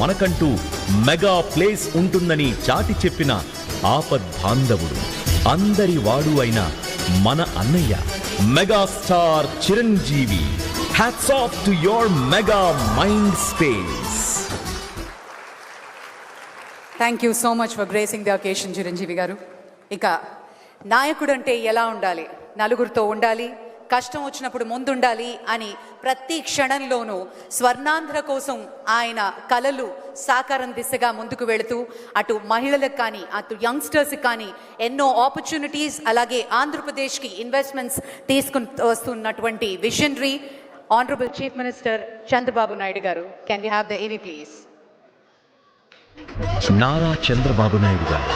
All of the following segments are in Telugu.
మనకంటూ మెగా ప్లేస్ ఉంటుందని చాటి చెప్పిన ఆపద్బాంధవుడు, అందరి వాడు అయిన మన అన్నయ్య megastar Chiranjeevi. Hats off to your mega mind space. Thank you so much for gracing the occasion Chiranjeevi గారు. ఇక నాయకుడు అంటే ఎలా ఉండాలి, నలుగురితో ఉండాలి, కష్టం వచ్చినప్పుడు ముందుండాలి అని ప్రతి క్షణంలోనూ స్వర్ణాంధ్ర కోసం ఆయన కలలు సాకారం దిశగా ముందుకు వెళుతూ అటు మహిళలకు కానీ అటు యంగ్స్టర్స్కి కానీ ఎన్నో ఆపర్చునిటీస్, అలాగే ఆంధ్రప్రదేశ్కి ఇన్వెస్ట్మెంట్స్ తీసుకుని వస్తున్నటువంటి visionary honourable chief minister Chandrababu Naidu గారు. కెన్ వి హ్యావ్ ద ఏవీ ప్లీజ్? నారా చంద్రబాబు నాయుడు గారు.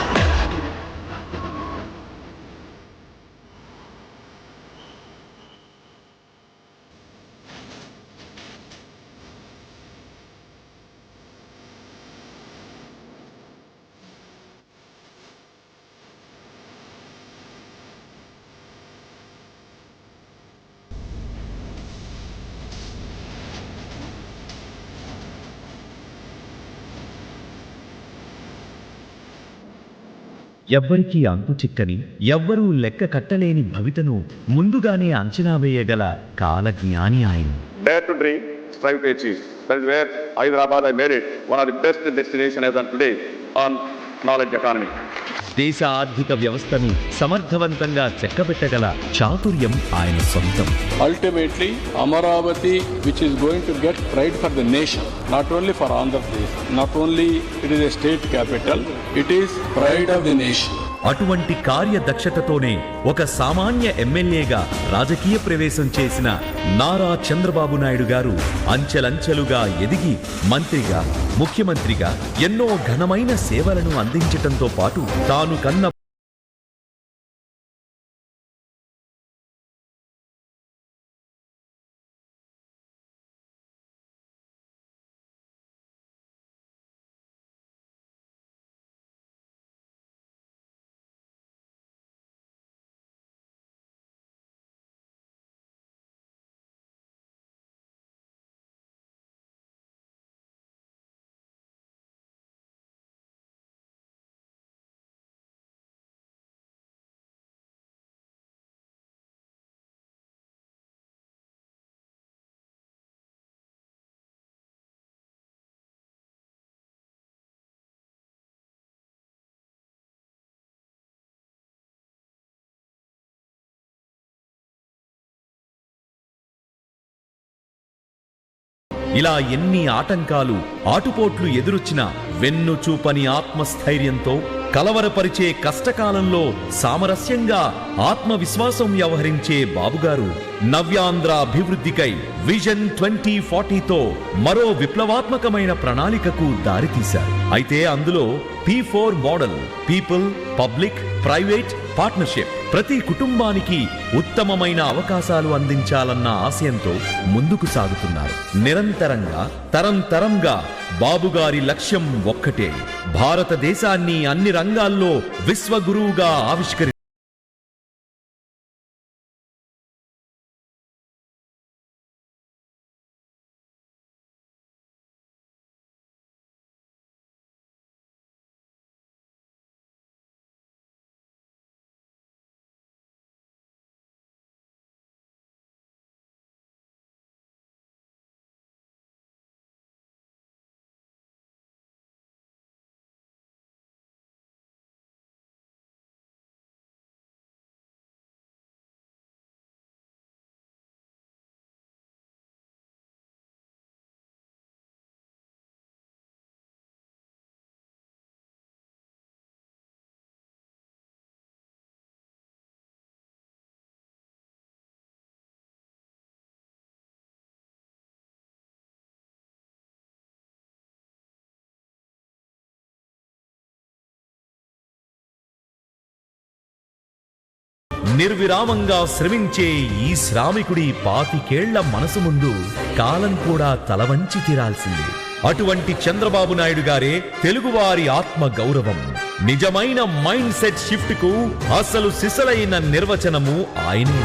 ఎవ్వరికీ అంతు చిక్కని, ఎవ్వరూ లెక్క కట్టలేని భవితను ముందుగానే అంచనా వేయగల కాలజ్ఞాని ఆయన. Dare to dream, strive to achieve. That is where Hyderabad I made it one of the best destinations as on today on knowledge economy. దేశ ఆర్థిక వ్యవస్థను సమర్థవంతంగా చెక్కబెట్టగల చాతుర్యం ఆయన సొంతం. Ultimately, Amaravati, which is going to get pride for the nation, not only for Andhra Pradesh, not only it is a state capital, it is pride of the nation. అటువంటి కార్యదక్షతతోనే ఒక సామాన్య ఎమ్మెల్యేగా రాజకీయ ప్రవేశం చేసిన నారా చంద్రబాబు నాయుడు గారు అంచెలంచెలుగా ఎదిగి మంత్రిగా, ముఖ్యమంత్రిగా ఎన్నో ఘనమైన సేవలను అందించటంతో పాటు తాను కన్న ఇలా ఎన్ని ఆటంకాలు, ఆటుపోట్లు ఎదురొచ్చినా వెన్ను చూపని ఆత్మస్థైర్యంతో కలవరపరిచే కష్టకాలంలో సామరస్యంగా ఆత్మవిశ్వాసం వ్యవహరించే బాబుగారు నవ్యాంధ్ర అభివృద్ధికై విజన్ 2040తో మరో విప్లవాత్మకమైన ప్రణాళికకు దారితీశారు. అయితే అందులో P4 model, people, public, private partnership, ప్రతి కుటుంబానికి ఉత్తమమైన అవకాశాలు అందించాలన్న ఆశయంతో ముందుకు సాగుతున్నారు. నిరంతరంగా, తరంతరంగా బాబుగారి లక్ష్యం ఒక్కటే, భారతదేశాన్ని అన్ని రంగాల్లో విశ్వగురువుగా ఆవిష్కరి నిర్విరామంగా శ్రమించే ఈ శ్రామికుడి 25 ఏళ్ల మనసు ముందు కాలం కూడా తలవంచి తీరాల్సిందే. అటువంటి చంద్రబాబు నాయుడు గారే తెలుగువారి ఆత్మ గౌరవం. నిజమైన మైండ్ సెట్ షిఫ్ట్ కు అసలు సిసలైన నిర్వచనము ఆయనే.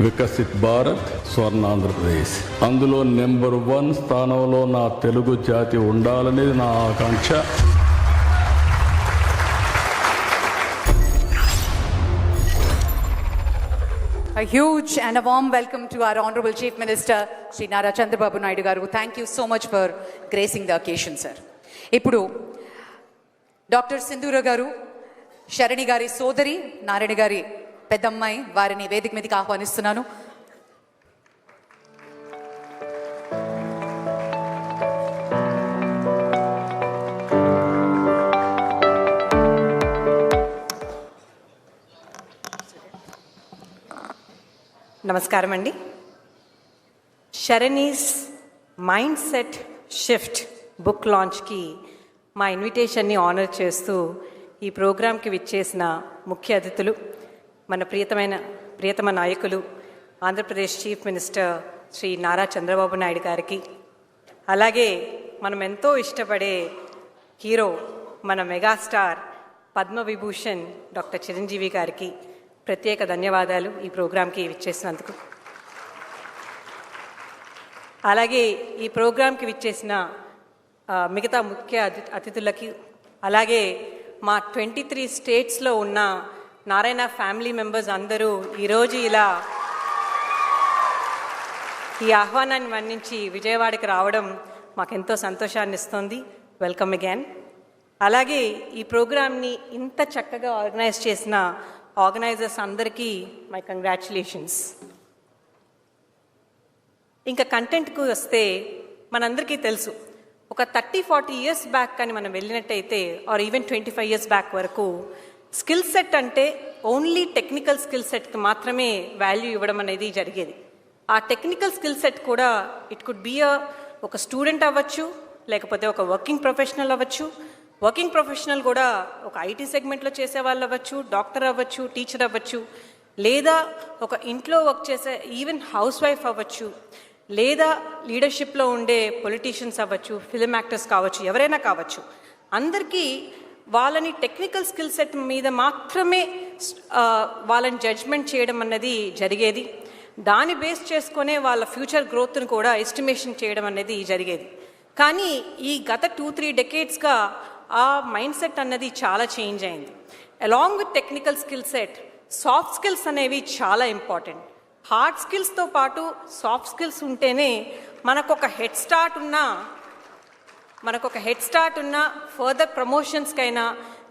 వికసిత్ భారత్ స్వర్ణాంధ్రప్రదేశ్. అందులో నెంబర్ 1 స్థానంలో నా తెలుగు జాతి ఉండాలనేది నా ఆకాంక్ష. A huge and a warm welcome to our Honorable Chief Minister, Shri Nara Chandrababu Naidu garu. Thank you so much for gracing the occasion, sir. Ippudu Dr. Sindhura garu, Sharani gari sodari, Narani gari పెద్దమ్మాయి వారిని వేదిక మీదకి ఆహ్వానిస్తున్నాను. నమస్కారం అండి. షరణీస్ మైండ్ సెట్ షిఫ్ట్ బుక్ లాంచ్కి మా ఇన్విటేషన్ని ఆనర్ చేస్తూ ఈ ప్రోగ్రాంకి విచ్చేసిన ముఖ్య అతిథులు, మన ప్రియతమ నాయకులు ఆంధ్రప్రదేశ్ చీఫ్ మినిస్టర్ శ్రీ నారా చంద్రబాబు నాయుడు గారికి, అలాగే మనం ఎంతో ఇష్టపడే హీరో మన మెగాస్టార్ పద్మవిభూషణ్ డాక్టర్ చిరంజీవి గారికి ప్రత్యేక ధన్యవాదాలు ఈ ప్రోగ్రాంకి విచ్చేసినందుకు. అలాగే ఈ ప్రోగ్రాంకి విచ్చేసిన మిగతా ముఖ్య అతిథులకి, అలాగే మా 23 స్టేట్స్లో ఉన్న నారాయణ ఫ్యామిలీ మెంబర్స్ అందరూ ఈరోజు ఇలా ఈ ఆహ్వానాన్ని మన్నించి విజయవాడకి రావడం మాకెంతో సంతోషాన్ని ఇస్తుంది. Welcome again. అలాగే ఈ ప్రోగ్రామ్ని ఇంత చక్కగా ఆర్గనైజ్ చేసిన ఆర్గనైజర్స్ అందరికీ మై కంగ్రాచులేషన్స్. ఇంకా కంటెంట్కు వస్తే మనందరికీ తెలుసు, ఒక 30-40 ఇయర్స్ బ్యాక్ కానీ మనం వెళ్ళినట్టయితే, ఆర్ ఈవెన్ 25 ఇయర్స్ బ్యాక్ వరకు స్కిల్ సెట్ అంటే ఓన్లీ టెక్నికల్ స్కిల్ సెట్కి మాత్రమే వాల్యూ ఇవ్వడం అనేది జరిగేది. ఆ టెక్నికల్ స్కిల్ సెట్ కూడా ఇట్ కుడ్ బీ ఒక స్టూడెంట్ అవ్వచ్చు, లేకపోతే ఒక వర్కింగ్ ప్రొఫెషనల్ అవ్వచ్చు. వర్కింగ్ ప్రొఫెషనల్ కూడా ఒక ఐటీ సెగ్మెంట్లో చేసే వాళ్ళు అవ్వచ్చు, డాక్టర్ అవ్వచ్చు, టీచర్ అవ్వచ్చు, లేదా ఒక ఇంట్లో వర్క్ చేసే ఈవెన్ హౌస్ వైఫ్ అవ్వచ్చు, లేదా లీడర్షిప్లో ఉండే పొలిటీషియన్స్ అవ్వచ్చు, ఫిలిం యాక్టర్స్ కావచ్చు, ఎవరైనా కావచ్చు. అందరికీ వాళ్ళని టెక్నికల్ స్కిల్ సెట్ మీద మాత్రమే వాళ్ళని జడ్జ్మెంట్ చేయడం అన్నది జరిగేది. దాన్ని బేస్ చేసుకునే వాళ్ళ ఫ్యూచర్ గ్రోత్ను కూడా ఎస్టిమేషన్ చేయడం అనేది జరిగేది. కానీ ఈ గత 2-3 డెకేడ్స్గా ఆ మైండ్ సెట్ అన్నది చాలా చేంజ్ అయింది. Along with technical skill set, soft skills అనేవి చాలా ఇంపార్టెంట్. హార్డ్ స్కిల్స్తో పాటు సాఫ్ట్ స్కిల్స్ ఉంటేనే మనకు ఒక హెడ్ స్టార్ట్ ఉన్న ఫర్దర్ ప్రమోషన్స్కైనా,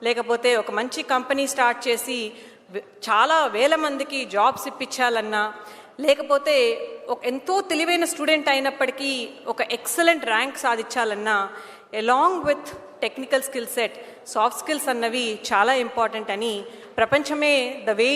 లేకపోతే ఒక మంచి కంపెనీ స్టార్ట్ చేసి చాలా వేల మందికి జాబ్స్ ఇప్పించాలన్నా, లేకపోతే ఒక ఎంతో తెలివైన స్టూడెంట్ అయినప్పటికీ ఒక ఎక్సలెంట్ ర్యాంక్ సాధించాలన్నా, along with technical skill set soft skills అన్నవి చాలా ఇంపార్టెంట్ అని ప్రపంచమే ద వే